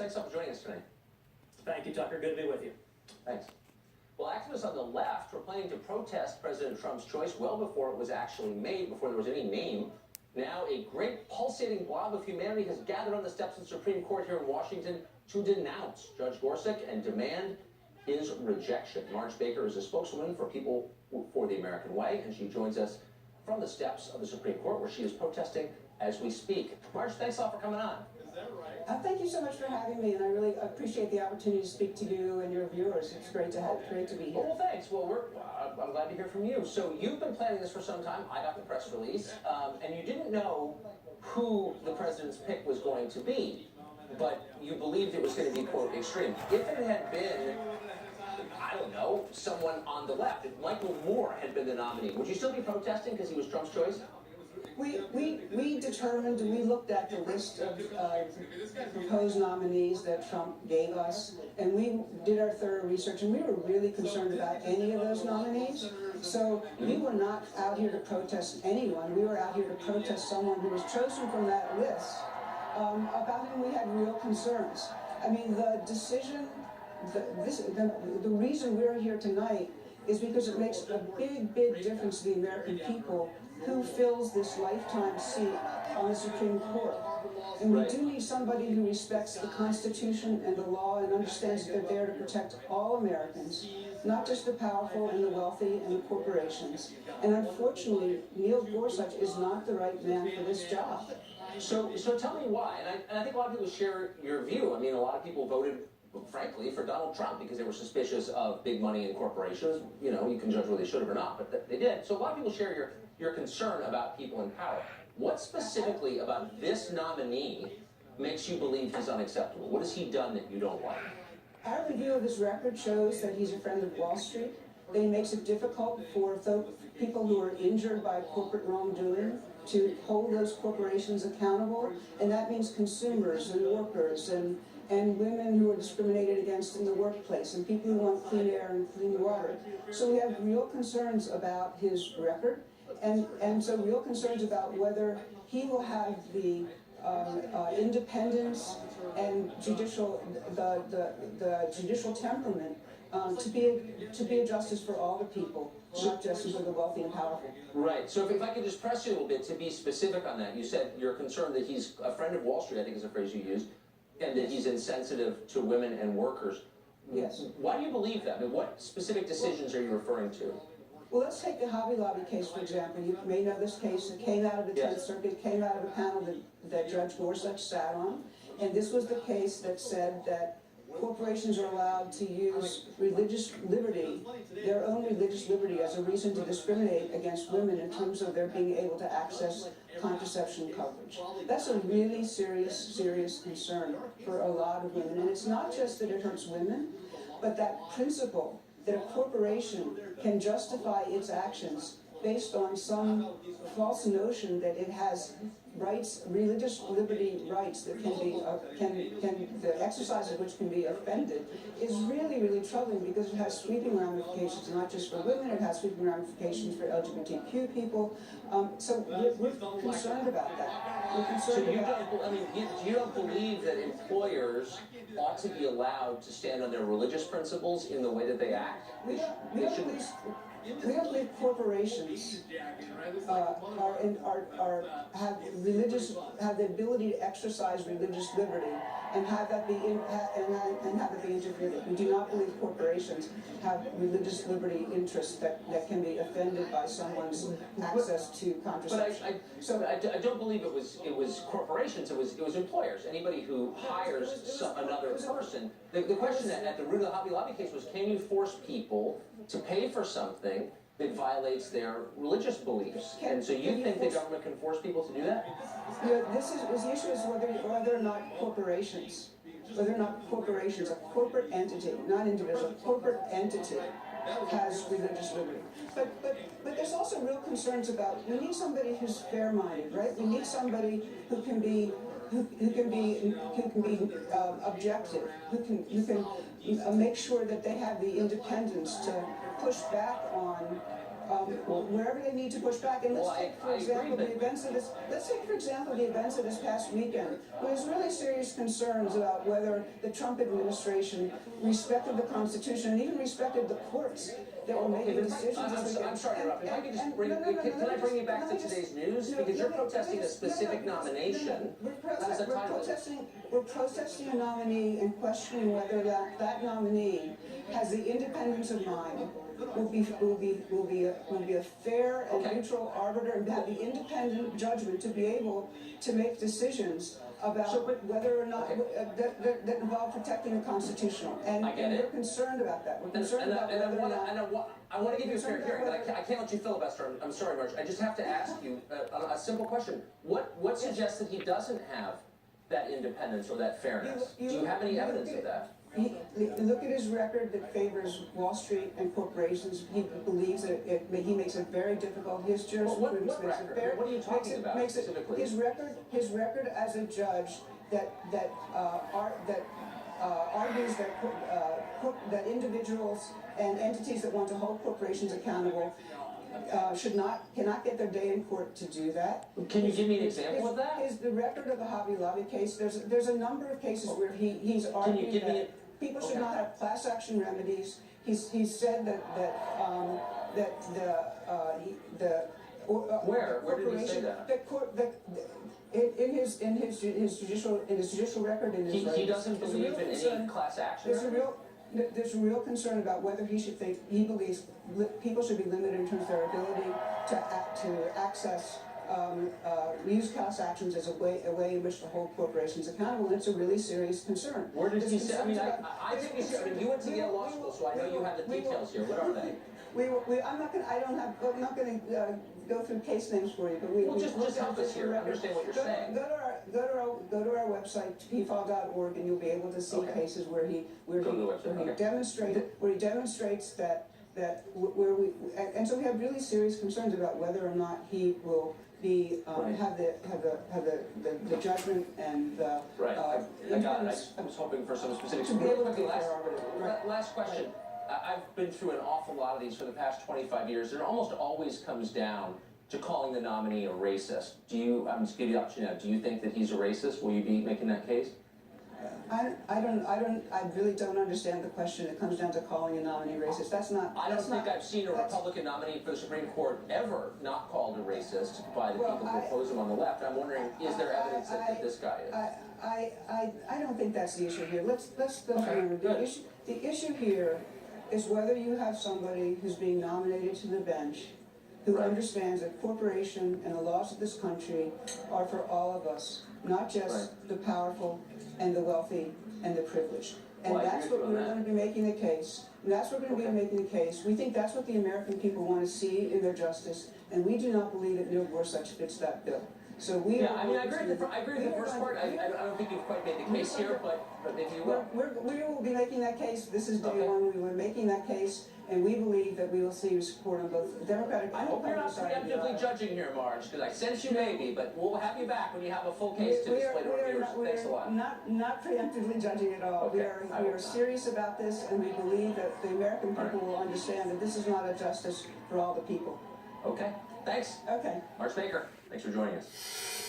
thanks for joining us tonight. Thank you, Tucker. Good to be with you. Thanks. Well, activists on the left were planning to protest President Trump's choice well before it was actually made, before there was any name. Now, a great pulsating blob of humanity has gathered on the steps of the Supreme Court here in Washington to denounce Judge Gorsuch and demand his rejection. Marge Baker is a spokeswoman for People for the American Way, and she joins us from the steps of the Supreme Court, where she is protesting as we speak. Marge, thanks a lot for coming on. Is that right? Thank you so much for having me, and I really appreciate the opportunity to speak to you and your viewers. It's great to be here. Well, thanks. Well, I'm glad to hear from you. So you've been planning this for some time. I got the press release, and you didn't know who the president's pick was going to be, but you believed it was going to be, quote, extreme. If it had been, I don't know, someone on the left, if Michael Moore had been the nominee, would you still be protesting because he was Trump's choice? We determined, and we looked at the list of proposed nominees that Trump gave us, and we did our thorough research, and we were really concerned about any of those nominees. So we were not out here to protest anyone. We were out here to protest someone who was chosen from that list, about whom we had real concerns. I mean, the decision, the reason we're here tonight is because it makes a big difference to the American people who fills this lifetime seat on the Supreme Court. And we do need somebody who respects the Constitution and the law and understands that they're there to protect all Americans, not just the powerful and the wealthy and the corporations. And unfortunately, Neil Gorsuch is not the right man for this job. So tell me why, and I think a lot of people share your view. I mean, a lot of people voted, frankly, for Donald Trump because they were suspicious of big money and corporations. You know, you can judge whether they should have or not, but they did. So a lot of people share your concern about people in power. What specifically about this nominee makes you believe he's unacceptable? What has he done that you don't like? Our review of his record shows that he's a friend of Wall Street, that he makes it difficult for people who are injured by corporate wrongdoing to hold those corporations accountable, and that means consumers and workers and women who are discriminated against in the workplace, and people who want clean air and clean water. So we have real concerns about his record, and so real concerns about whether he will have the independence and the judicial temperament to be a justice for all the people, not just for the wealthy and powerful. Right. So if I could just press you a little bit to be specific on that. You said you're concerned that he's a friend of Wall Street, I think is a phrase you used, and that he's insensitive to women and workers. Yes. Why do you believe that? I mean, what specific decisions are you referring to? Well, let's take the Hobby Lobby case, for example. You may know this case. It came out of the 10th Circuit, came out of a panel that Judge Gorsuch sat on. And this was the case that said that corporations are allowed to use religious liberty, their own religious liberty, as a reason to discriminate against women in terms of their being able to access contraception coverage. That's a really serious concern for a lot of women. And it's not just that it hurts women, but that principle that a corporation can justify its actions based on some false notion that it has rights, religious liberty rights that can be, the exercise of which can be offended, is really troubling because it has sweeping ramifications, not just for women, it has sweeping ramifications for LGBTQ people. So we're concerned about that. We're concerned you don't believe that employers ought to be allowed to stand on their religious principles in the way that they act? We don't believe corporations have the ability to exercise religious liberty and have that be interfered with. We do not believe corporations have religious liberty interests that can be offended by someone's access to contraception. But I don't believe it was corporations. It was employers. Anybody who hires another person. The question at the root of the Hobby Lobby case was: can you force people to pay for something that violates their religious beliefs? And so you think the government can force people to do that? The issue is whether or not corporations, a corporate entity, not individual, a corporate entity has religious liberty. But there's also real concerns about, we need somebody who's fair-minded, right? We need somebody who can be objective, who can make sure that they have the independence to push back on wherever they need to push back. And let's Well, take, for I agree, example, but- the events of this. Let's take, for example, the events of this past weekend. There's really serious concerns about whether the Trump administration respected the Constitution and even respected the courts that were making decisions. I'm sorry to interrupt. If I could just bring, can I bring you back to today's news? Because you're protesting a specific nomination. How does that tie to this? We're protesting a nominee and questioning whether that nominee has the independence of mind, will be a fair and neutral arbiter and have the independent judgment to be able to make decisions about whether or not that involve protecting the Constitutional. And we're concerned about that. We're concerned about whether or not. I want to give you a fair hearing, but I can't let you filibuster. I'm sorry, Marge. I just have to ask you a simple question. What suggests that he doesn't have that independence or that fairness? Do you have any evidence of that? Look at his record that favors Wall Street and corporations. He believes that he makes it very difficult. His jurisprudence what makes it record? very. What are you talking about specifically? His record as a judge that argues that individuals and entities that want to hold corporations accountable cannot get their day in court to do that. Can you give me an example of that? The record of the Hobby Lobby case. There's a number of cases where he's argued that people should not have class action remedies. He's said that Where did he say that? In his judicial record, in his He doesn't believe in any class action remedy? There's a real concern about whether he believes people should be limited in terms of their ability to access use class actions as a way in which to hold corporations accountable, and it's a really serious concern. Where did he say? I mean, I think he's. I mean, you went to Yale Law School, so I know you have the details here. What are they? I'm not going to go through case names for you, but we. Well, just help us here. Understand what you're saying. Go to our website pfal.org, and you'll be able to see cases where he demonstrates that and so we have really serious concerns about whether or not he will be have the judgment and the I got it. I was hoping for some specifics. To be able to be Last question. I've been through an awful lot of these for the past 25 years. It almost always comes down to calling the nominee a racist. I'm just giving you the option now. Do you think that he's a racist? Will you be making that case? I really don't understand the question. It comes down to calling a nominee racist. I don't think I've seen a Republican nominee for the Supreme Court ever not called a racist by the people who oppose him on the left. I'm wondering, is there evidence that this guy is? I don't think that's the issue here. Let's remember the issue here is whether you have somebody who's being nominated to the bench who understands that corporation and the laws of this country are for all of us, not just the powerful and the wealthy and the privileged. And that's what we're going to be making the case. And that's what we're going to be making the case. We think that's what the American people want to see in their justice, and we do not believe that Neil Gorsuch fits that bill. So I agree with the first part. I don't think you've quite made the case here, but maybe you will. We will be making that case. This is day one. We were making that case, and we believe that we will see support on both the Democratic and I hope you're not preemptively judging here, Marge, because I sense you may be, but we'll have you back when you have a full case to display to our viewers. Thanks a lot. Not preemptively judging at all. We are serious about this, and we believe that the American people will understand that this is not a justice for all the people. Okay. Thanks. Okay. Marge Baker, thanks for joining us.